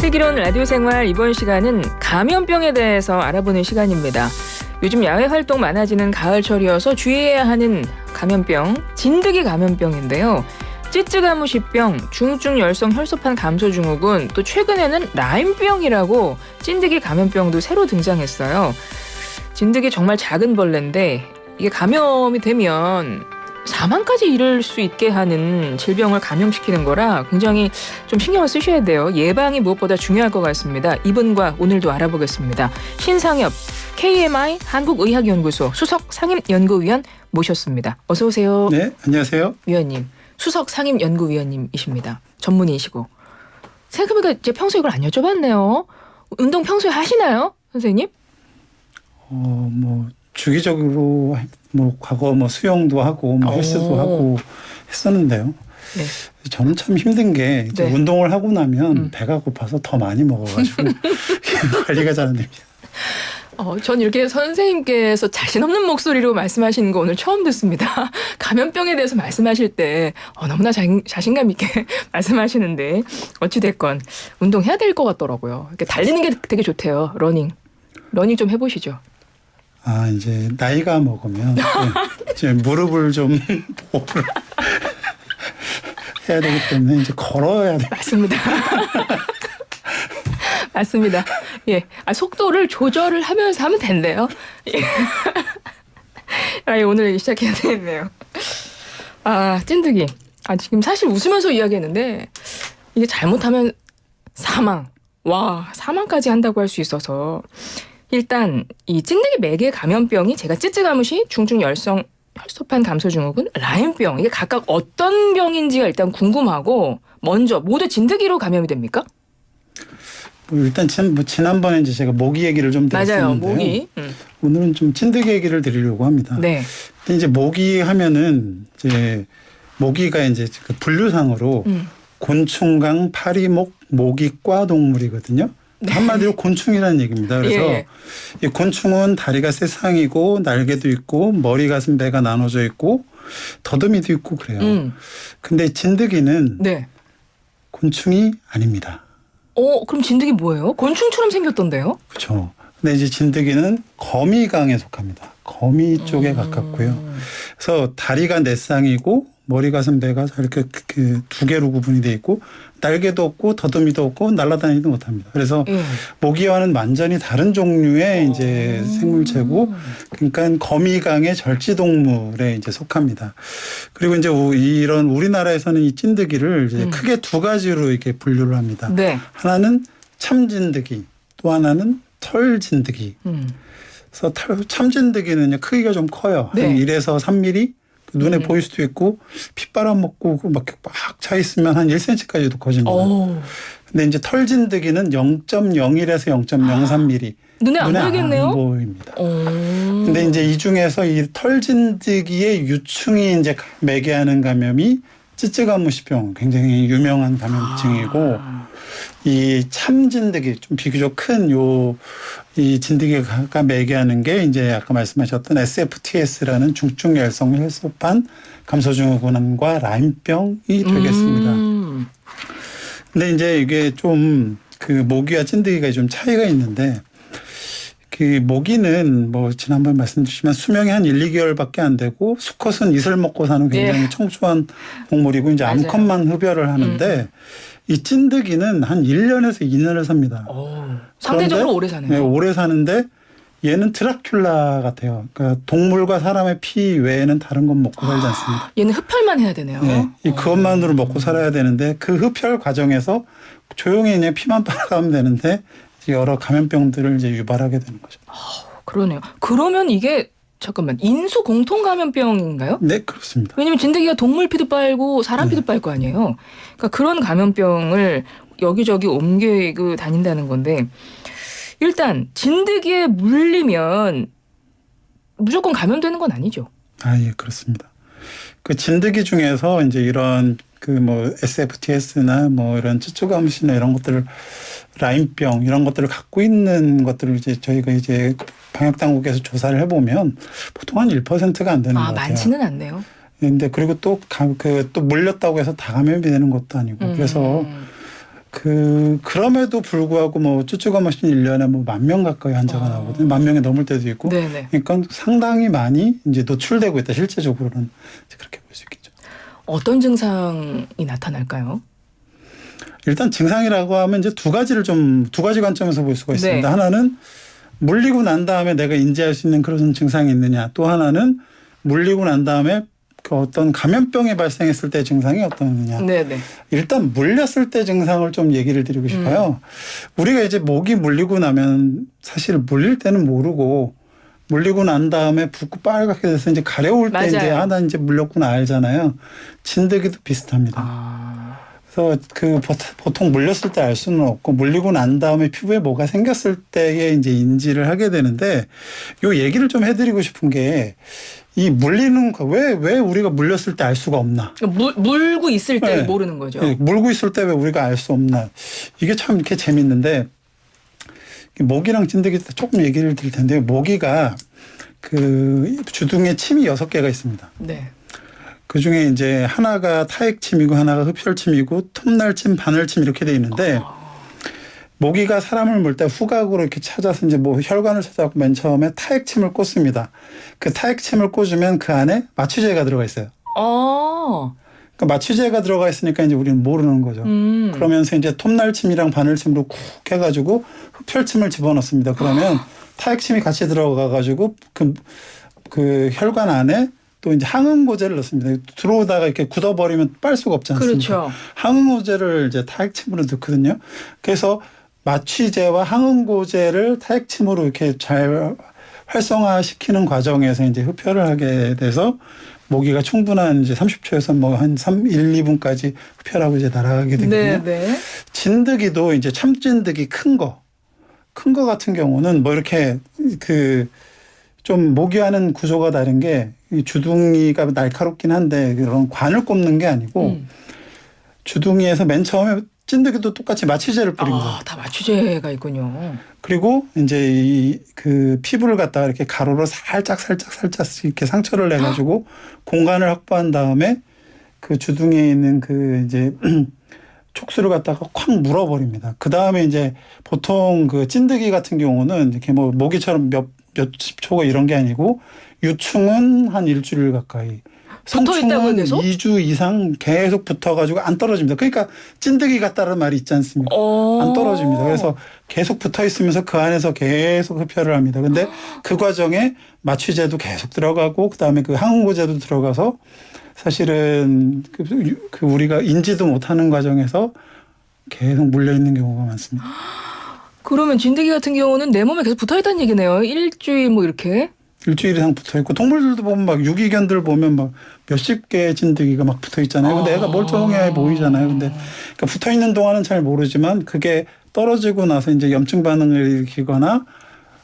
슬기로운 라디오 생활 이번 시간은 감염병에 대해서 알아보는 시간입니다. 요즘 야외 활동 많아지는 가을철이어서 주의해야 하는 감염병, 진드기 감염병인데요. 찌쯔가무시병, 중증 열성 혈소판 감소 증후군, 또 최근에는 라임병이라고 찐드기 감염병도 새로 등장했어요. 진드기 정말 작은 벌레인데 이게 감염이 되면 사망까지 이를 수 있게 하는 질병을 감염시키는 거라 굉장히 좀 신경을 쓰셔야 돼요. 예방이 무엇보다 중요할 것 같습니다. 이분과 오늘도 알아보겠습니다. 신상엽 KMI 한국의학연구소 수석 상임연구위원 모셨습니다. 어서 오세요. 네, 안녕하세요. 위원님, 수석 상임연구위원님이십니다. 전문의시고. 생각해보니까 이제 평소에 이걸 안 여쭤봤네요. 운동 평소에 하시나요, 선생님? 주기적으로 과거 수영도 하고 헬스도 하고 했었는데요. 네. 저는 참 힘든 게 이제 네. 운동을 하고 나면 배가 고파서 더 많이 먹어가지고 관리가 잘 안 됩니다. 전 이렇게 선생님께서 자신 없는 목소리로 말씀하시는 거 오늘 처음 듣습니다. 감염병에 대해서 말씀하실 때 너무나 자신감 있게 말씀하시는데 어찌됐건 운동해야 될 것 같더라고요. 이렇게 달리는 게 되게 좋대요. 러닝 좀 해보시죠. 이제 나이가 먹으면 이제 무릎을 좀 보호를 해야 되기 때문에 이제 걸어야 돼요. 맞습니다. 맞습니다. 예, 속도를 조절을 하면서 하면 된대요. 예. 오늘 시작해야 되겠네요. 찐득이. 지금 사실 웃으면서 이야기했는데 이게 잘못하면 사망. 사망까지 한다고 할 수 있어서 일단 이 찐득이 매개 감염병이 제가 찌쯔가무시, 중증 열성 혈소판 감소 증후군, 라임병 이게 각각 어떤 병인지가 일단 궁금하고 먼저 모두 진드기로 감염이 됩니까? 일단 지난번에 이제 제가 모기 얘기를 좀 드렸었는데요. 맞아요, 모기. 오늘은 좀 진드기 얘기를 드리려고 합니다. 네. 근데 이제 모기 하면은 이제 모기가 이제 그 분류상으로 곤충강, 파리목, 모기과 동물이거든요. 네. 한마디로 곤충이라는 얘기입니다. 그래서 예. 이 곤충은 다리가 세 쌍이고 날개도 있고 머리, 가슴, 배가 나눠져 있고 더듬이도 있고 그래요. 근데 진드기는 네. 곤충이 아닙니다. 그럼 진드기 뭐예요? 곤충처럼 생겼던데요? 그렇죠. 근데 이제 진드기는 거미강에 속합니다. 거미 쪽에 가깝고요. 그래서 다리가 네 쌍이고 머리, 가슴, 배가 이렇게 두 개로 구분이 돼 있고 날개도 없고 더듬이도 없고 날아다니지도 못합니다. 그래서 모기와는 완전히 다른 종류의 이제 생물체고, 그러니까 거미강의 절지동물에 이제 속합니다. 그리고 이제 이런 우리나라에서는 이 찐드기를 이제 크게 두 가지로 이렇게 분류를 합니다. 네. 하나는 참진드기, 또 하나는 털진드기. 그래서 참진드기는 크기가 좀 커요. 네. 한 1에서 3mm. 눈에 보일 수도 있고 핏바람 먹고 막 차 있으면 한 1cm까지도 커집니다. 근데 이제 털진드기는 0.01에서 0.03mm. 눈에 안 보이겠네요. 안 보입니다. 근데 이제 이 중에서 이 털진드기의 유충이 이제 매개하는 감염이 찌쯔가무시병, 굉장히 유명한 감염증이고, 이 참진드기, 좀 비교적 큰 이 진드기가 매개하는 게 이제 아까 말씀하셨던 SFTS라는 중증 열성 혈소판 감소 증후군과 라임병이 되겠습니다. 근데 이제 이게 좀 모기와 찐드기가 좀 차이가 있는데, 모기는 지난번에 말씀드렸지만 수명이 한 1, 2개월밖에 안 되고 수컷은 이슬 먹고 사는 굉장히 청초한 동물이고 이제 맞아요. 암컷만 흡혈을 하는데 이 찐드기는 한 1년에서 2년을 삽니다. 상대적으로 오래 사네요. 네, 오래 사는데 얘는 드라큘라 같아요. 그러니까 동물과 사람의 피 외에는 다른 건 먹고 살지 않습니다. 얘는 흡혈만 해야 되네요. 네, 그것만으로 먹고 살아야 되는데 그 흡혈 과정에서 조용히 그냥 피만 빨아가면 되는데 여러 감염병들을 이제 유발하게 되는 거죠. 그러네요. 그러면 이게 잠깐만 인수 공통 감염병인가요? 네, 그렇습니다. 왜냐면 진드기가 동물 피도 빨고 사람 피도 빨 거 아니에요. 그러니까 그런 감염병을 여기저기 옮기고 다닌다는 건데 일단 진드기에 물리면 무조건 감염되는 건 아니죠. 예, 그렇습니다. 그 진드기 중에서 이제 이런 SFTS나 이런 찌쯔가무시나 이런 것들을 라임병 이런 것들을 갖고 있는 것들을 이제 저희가 이제 방역 당국에서 조사를 해보면 보통 한 1%가 안 되는 것 같아요. 많지는 않네요. 근데 그리고 또 물렸다고 해서 다 감염이 되는 것도 아니고 그래서 그럼에도 불구하고 뭐 쭈쭈가마신 1년에 뭐 10,000명 가까이 환자가 나오거든요. 10,000명이 넘을 때도 있고. 네네. 그러니까 상당히 많이 이제 노출되고 있다. 실제적으로는 이제 그렇게 볼 수 있겠죠. 어떤 증상이 나타날까요? 일단 증상이라고 하면 이제 두 가지 관점에서 볼 수가 있습니다. 네. 하나는 물리고 난 다음에 내가 인지할 수 있는 그런 증상이 있느냐. 또 하나는 물리고 난 다음에 그 어떤 감염병이 발생했을 때 증상이 어떠느냐. 네네. 일단 물렸을 때 증상을 좀 얘기를 드리고 싶어요. 우리가 이제 모기 물리고 나면 사실 물릴 때는 모르고 물리고 난 다음에 붓고 빨갛게 돼서 이제 가려울 때 맞아요. 이제 나 이제 물렸구나 알잖아요. 진드기도 비슷합니다. 그래서 보통 물렸을 때 알 수는 없고 물리고 난 다음에 피부에 뭐가 생겼을 때에 이제 인지를 하게 되는데 요 얘기를 좀 해드리고 싶은 게 이 물리는 거 왜 우리가 물렸을 때 알 수가 없나? 물고 있을 때 네. 모르는 거죠. 네, 물고 있을 때 왜 우리가 알 수 없나? 이게 참 이렇게 재밌는데 모기랑 진드기 조금 얘기를 드릴 텐데 모기가 주둥에 침이 6개가 있습니다. 네. 그 중에 이제 하나가 타액침이고 하나가 흡혈침이고 톱날침, 바늘침 이렇게 돼 있는데 모기가 사람을 물 때 후각으로 이렇게 찾아서 이제 뭐 혈관을 찾아갖고 맨 처음에 타액침을 꽂습니다. 그 타액침을 꽂으면 그 안에 마취제가 들어가 있어요. 그러니까 마취제가 들어가 있으니까 이제 우리는 모르는 거죠. 그러면서 이제 톱날침이랑 바늘침으로 쿡 해가지고 흡혈침을 집어넣습니다. 그러면 타액침이 같이 들어가가지고 그 혈관 안에 또 이제 항응고제를 넣습니다. 들어오다가 이렇게 굳어버리면 빨 수가 없지 않습니까? 그렇죠. 항응고제를 이제 타액침으로 넣거든요. 그래서 마취제와 항응고제를 타액침으로 이렇게 잘 활성화시키는 과정에서 이제 흡혈을 하게 돼서 모기가 충분한 이제 30초에서 뭐 한 1, 2분까지 흡혈하고 이제 날아가게 되거든요. 네. 진드기도 이제 참진드기 큰 거 같은 경우는 뭐 이렇게 좀 모기와는 구조가 다른 게 이 주둥이가 날카롭긴 한데 그런 관을 꼽는 게 아니고 주둥이에서 맨 처음에 찐득이도 똑같이 마취제를 뿌립니다. 다 마취제가 있군요. 그리고 이제 그 피부를 갖다가 이렇게 가로로 살짝 이렇게 상처를 내가지고 공간을 확보한 다음에 그 주둥이에 있는 그 이제 촉수를 갖다가 콱 물어버립니다. 그 다음에 이제 보통 그 찐득이 같은 경우는 이렇게 뭐 모기처럼 몇십 초가 이런 게 아니고 유충은 한 일주일 가까이. 붙어 있다고 계속? 2주 이상 계속 붙어가지고 안 떨어집니다. 그러니까 찐득이 같다는 말이 있지 않습니까? 안 떨어집니다. 그래서 계속 붙어 있으면서 그 안에서 계속 흡혈을 합니다. 근데 그 과정에 마취제도 계속 들어가고 그다음에 그 항응고제도 들어가서 사실은 그 우리가 인지도 못하는 과정에서 계속 물려 있는 경우가 많습니다. 그러면 진드기 같은 경우는 내 몸에 계속 붙어 있다는 얘기네요. 일주일 뭐 이렇게. 일주일 이상 붙어 있고 동물들도 보면 막 유기견들 보면 막 몇십 개의 진드기가 막 붙어 있잖아요. 근데 애가 멀쩡해 보이잖아요. 근데 그러니까 붙어 있는 동안은 잘 모르지만 그게 떨어지고 나서 이제 염증 반응을 일으키거나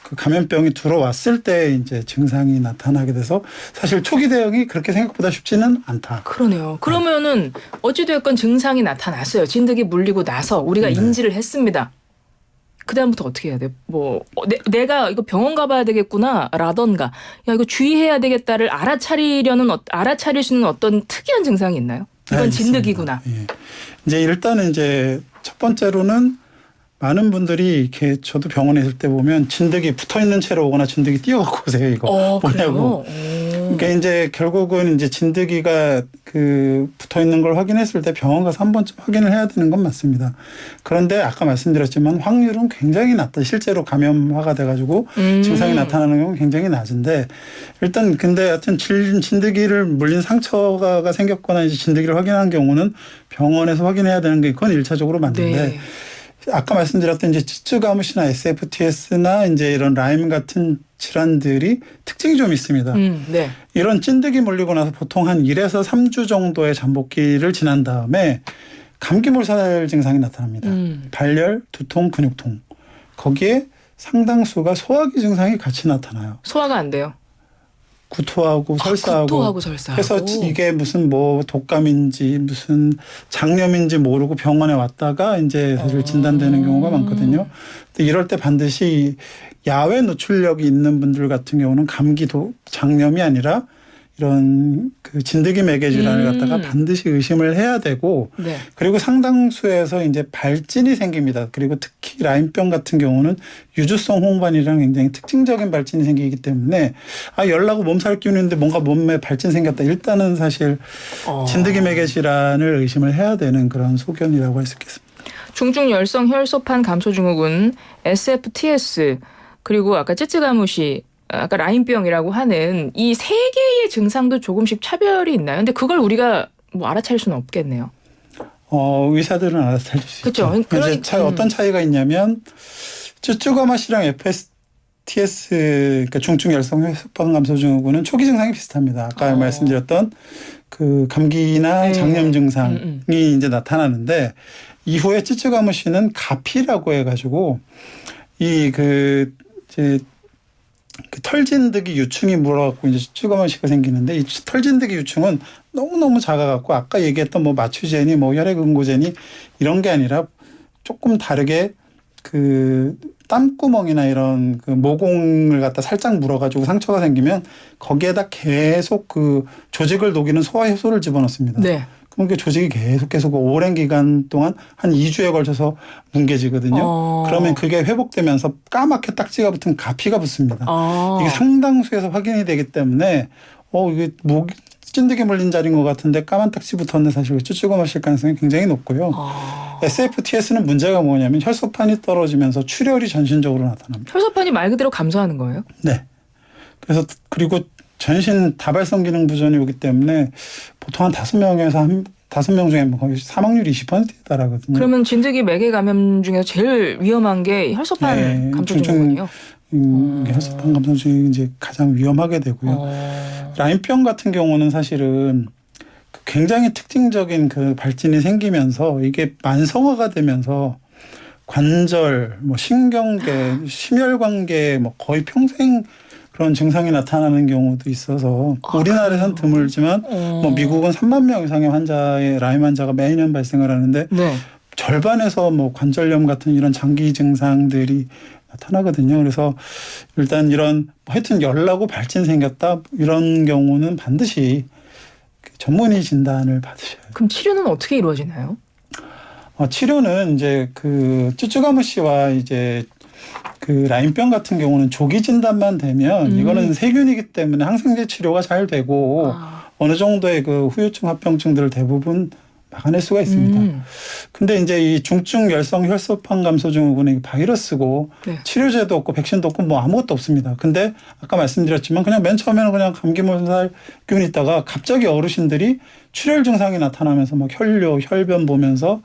그 감염병이 들어왔을 때 이제 증상이 나타나게 돼서 사실 초기 대응이 그렇게 생각보다 쉽지는 않다. 그러네요. 그러면은 어찌되었건 증상이 나타났어요. 진드기 물리고 나서 우리가 인지를 했습니다. 그다음부터 어떻게 해야 돼? 뭐 내가 이거 병원 가봐야 되겠구나 라던가 야 이거 주의해야 되겠다를 알아차릴 수 있는 어떤 특이한 증상이 있나요? 이건 진드기구나. 예. 이제 일단은 이제 첫 번째로는 많은 분들이 이렇게 저도 병원에 있을 때 보면 진드기 붙어 있는 채로 오거나 진드기 뛰어갖고 오세요. 이거 뭐냐고. 그러니까 이제 결국은 이제 진드기가 붙어 있는 걸 확인했을 때 병원 가서 한 번쯤 확인을 해야 되는 건 맞습니다. 그런데 아까 말씀드렸지만 확률은 굉장히 낮다. 실제로 감염화가 돼가지고 증상이 나타나는 경우는 굉장히 낮은데 일단 근데 하여튼 진드기를 물린 상처가 생겼거나 이제 진드기를 확인한 경우는 병원에서 확인해야 되는 게 그건 1차적으로 맞는데. 네. 아까 말씀드렸던 이제 찌쯔가무시나 SFTS나 이제 이런 라임 같은 질환들이 특징이 좀 있습니다. 네. 이런 찐득이 물리고 나서 보통 한 1에서 3주 정도의 잠복기를 지난 다음에 감기몰살 증상이 나타납니다. 발열, 두통, 근육통. 거기에 상당수가 소화기 증상이 같이 나타나요. 소화가 안 돼요. 구토하고 설사하고. 구토하고 설사하고. 그래서 이게 무슨 뭐 독감인지 무슨 장염인지 모르고 병원에 왔다가 이제 사실 진단되는 경우가 많거든요. 근데 이럴 때 반드시 야외 노출력이 있는 분들 같은 경우는 감기도 장염이 아니라 이런 그 진드기 매개 질환을 갖다가 반드시 의심을 해야 되고 네. 그리고 상당수에서 이제 발진이 생깁니다. 그리고 특히 라임병 같은 경우는 유주성 홍반이랑 굉장히 특징적인 발진이 생기기 때문에 열나고 몸살 기운인데 뭔가 몸에 발진 생겼다. 일단은 사실 진드기 매개 질환을 의심을 해야 되는 그런 소견이라고 할 수 있겠습니다. 중증 열성 혈소판 감소 증후군 SFTS 그리고 아까 찌찌가무시 아까 라임병이라고 하는 이 세 개의 증상도 조금씩 차별이 있나요? 근데 그걸 우리가 뭐 알아차릴 수는 없겠네요. 의사들은 알아차릴 수 그쵸? 있죠. 그러니까 어떤 차이가 있냐면 쭈쭈가마시랑 FSTS 그러니까 중증 열성 혈소판 감소 증후군은 초기 증상이 비슷합니다. 아까 말씀드렸던 그 감기나 네. 장염 증상이 이제 나타나는데 이후에 찌찌가무시는 가피라고 해가지고 그 털진드기 유충이 물어갖고 이제 찌찌가무시가 생기는데 이 털진드기 유충은 너무너무 작아갖고 아까 얘기했던 뭐 마취제니 뭐 혈액응고제니 이런 게 아니라 조금 다르게 그 땀구멍이나 이런 그 모공을 갖다 살짝 물어가지고 상처가 생기면 거기에다 계속 그 조직을 녹이는 소화효소를 집어넣습니다. 네. 그럼 그 조직이 계속 오랜 기간 동안 한 2주에 걸쳐서 뭉개지거든요. 그러면 그게 회복되면서 까맣게 딱지가 붙은 가피가 붙습니다. 이게 상당수에서 확인이 되기 때문에 이게 찐득이 물린 자리인 것 같은데 까만 딱지 붙었는데 사실 쭈쭈가마실 가능성이 굉장히 높고요. SFTS는 문제가 뭐냐면 혈소판이 떨어지면서 출혈이 전신적으로 나타납니다. 혈소판이 말 그대로 감소하는 거예요? 네. 그래서 그리고 전신 다발성 기능 부전이 오기 때문에 보통 한 5명 중에 거의 사망률이 20%에 달하거든요. 그러면 진드기 매개 감염 중에서 제일 위험한 게 혈소판 감소 증후군이요? 혈소판 감소 증후군이 이제 가장 위험하게 되고요. 라임병 같은 경우는 사실은 굉장히 특징적인 그 발진이 생기면서 이게 만성화가 되면서 관절, 뭐 신경계, 심혈관계 뭐 거의 평생 그런 증상이 나타나는 경우도 있어서 우리나라에선 드물지만 뭐 미국은 3만 명 이상의 라임 환자가 매년 발생을 하는데 네. 절반에서 뭐 관절염 같은 이런 장기 증상들이 나타나거든요. 그래서 일단 이런 하여튼 열나고 발진 생겼다 이런 경우는 반드시 전문의 진단을 받으셔야 돼요. 그럼 치료는 어떻게 이루어지나요? 치료는 이제 그 쭈쭈가무시와 이제 그 라임병 같은 경우는 조기 진단만 되면 이거는 세균이기 때문에 항생제 치료가 잘 되고 어느 정도의 그 후유증 합병증들을 대부분 막아낼 수가 있습니다. 근데 이제 이 중증 열성 혈소판 감소 증후군은 바이러스고 네. 치료제도 없고 백신도 없고 뭐 아무것도 없습니다. 근데 아까 말씀드렸지만 그냥 맨 처음에는 그냥 감기 몸살균 있다가 갑자기 어르신들이 출혈 증상이 나타나면서 막 혈뇨, 혈변 보면서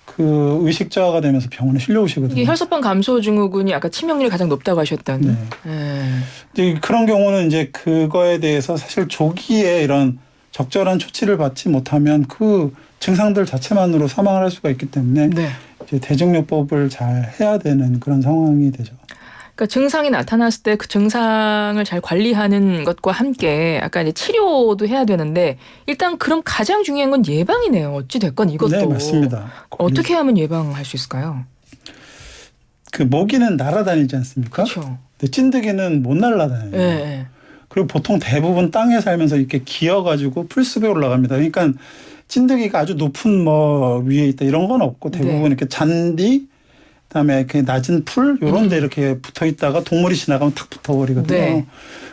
그 의식 저하가 되면서 병원에 실려오시거든요. 이게 혈소판 감소 증후군이 아까 치명률이 가장 높다고 하셨던. 네. 그런 경우는 이제 그거에 대해서 사실 조기에 이런 적절한 조치를 받지 못하면 그 증상들 자체만으로 사망을 할 수가 있기 때문에 네. 이제 대증요법을 잘 해야 되는 그런 상황이 되죠. 그러니까 증상이 나타났을 때 그 증상을 잘 관리하는 것과 함께 아까 이제 치료도 해야 되는데 일단 그럼 가장 중요한 건 예방이네요. 어찌 됐건 이것도. 네, 맞습니다. 어떻게 하면 예방할 수 있을까요? 그 모기는 날아다니지 않습니까? 그렇죠. 근데 찐득이는 못 날아다녀요. 네. 그리고 보통 대부분 땅에 살면서 이렇게 기어가지고 풀숲에 올라갑니다. 그러니까 찐득이가 아주 높은 뭐 위에 있다 이런 건 없고 대부분 네. 이렇게 잔디 그다음에 이렇게 낮은 풀 요런 데 이렇게 붙어 있다가 동물이 지나가면 탁 붙어버리거든요. 네.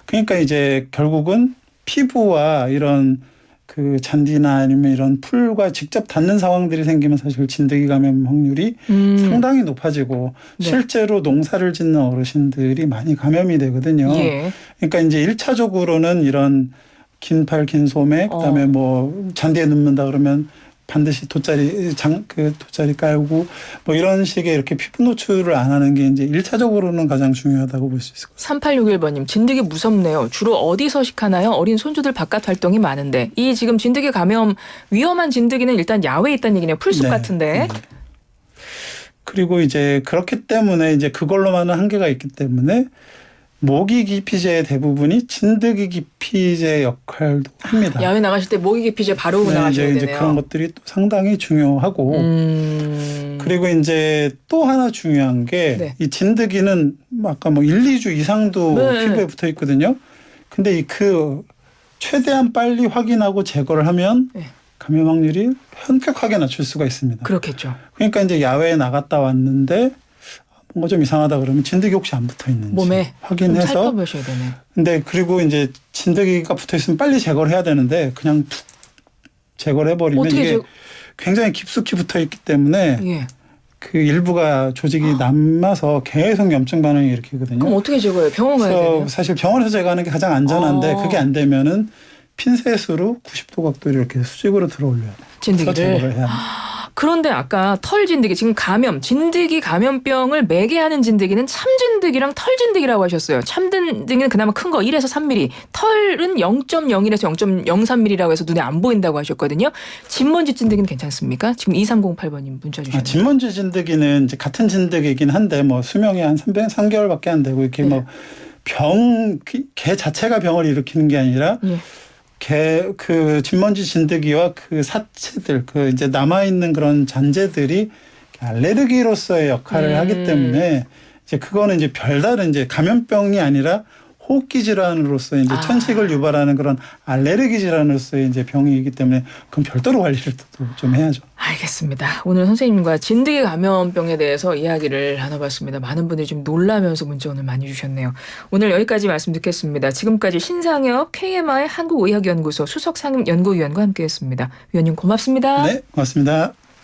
그러니까 이제 결국은 피부와 이런 그 잔디나 아니면 이런 풀과 직접 닿는 상황들이 생기면 사실 진드기 감염 확률이 상당히 높아지고 네. 실제로 농사를 짓는 어르신들이 많이 감염이 되거든요. 예. 그러니까 이제 1차적으로는 이런 긴 팔, 긴 소매, 그다음에 뭐 잔디에 눕는다 그러면 반드시 돗자리 깔고 뭐 이런 식의 이렇게 피부 노출을 안 하는 게 이제 1차적으로는 가장 중요하다고 볼 수 있을 것 같아요. 3861번님 진드기 무섭네요. 주로 어디 서식하나요? 어린 손주들 바깥 활동이 많은데 이 지금 진드기 감염 위험한 진드기는 일단 야외에 있다는 얘기네요. 풀숲 네. 같은데. 그리고 이제 그렇기 때문에 이제 그걸로만은 한계가 있기 때문에 모기 기피제의 대부분이 진드기 기피제 역할도 합니다. 야외 나가실 때 모기 기피제 바로 네, 나가셔야 이제 되네요. 그런 것들이 또 상당히 중요하고 그리고 이제 또 하나 중요한 게 네. 이 진드기는 아까 뭐 1, 2주 이상도 네. 피부에 붙어 있거든요. 근데 그 최대한 빨리 확인하고 제거를 하면 네. 감염 확률이 현격하게 낮출 수가 있습니다. 그렇겠죠. 그러니까 이제 야외에 나갔다 왔는데 뭔가 좀 이상하다 그러면 진드기 혹시 안 붙어 있는지 몸에 좀 확인해서. 살펴보셔야 되네. 근데 그리고 이제 진드기가 붙어 있으면 빨리 제거를 해야 되는데 그냥 툭 제거를 해버리면 이게 굉장히 깊숙이 붙어 있기 때문에 예. 그 일부가 조직이 남아서 계속 염증 반응이 일으키거든요. 그럼 어떻게 제거해요? 병원 가야 그래서 되나요? 사실 병원에서 제거하는 게 가장 안전한데 그게 안 되면은 핀셋으로 90도 각도로 이렇게 수직으로 들어올려야 돼요. 진드기를. 제거를 해야 돼요. 그런데 아까 털 진드기 지금 진드기 감염병을 매개 하는 진드기는 참 진드기랑 털 진드기라고 하셨어요. 참 진드기는 그나마 큰 거 1에서 3mm, 털은 0.01에서 0.03mm라고 해서 눈에 안 보인다고 하셨거든요. 진먼지 진드기는 괜찮습니까? 지금 2308번님 문자 주셨네요. 진먼지 진드기는 이제 같은 진드기이긴 한데 뭐 수명이 한 3개월밖에 안 되고 이렇게 뭐 개 자체가 병을 일으키는 게 아니라 그 진먼지 진드기와 그 사체들 그 이제 남아 있는 그런 잔재들이 알레르기로서의 역할을 하기 때문에 이제 그거는 이제 별다른 이제 감염병이 아니라 호흡기 질환으로서 이제 천식을 유발하는 그런 알레르기 질환으로서의 이제 병이기 때문에 그건 별도로 관리를 또 좀 해야죠. 알겠습니다. 오늘 선생님과 진드기 감염병에 대해서 이야기를 나눠봤습니다. 많은 분들이 좀 놀라면서 문자 오늘 많이 주셨네요. 오늘 여기까지 말씀 듣겠습니다. 지금까지 신상엽 KMI 한국의학연구소 수석상임연구위원과 함께했습니다. 위원님 고맙습니다. 네, 고맙습니다.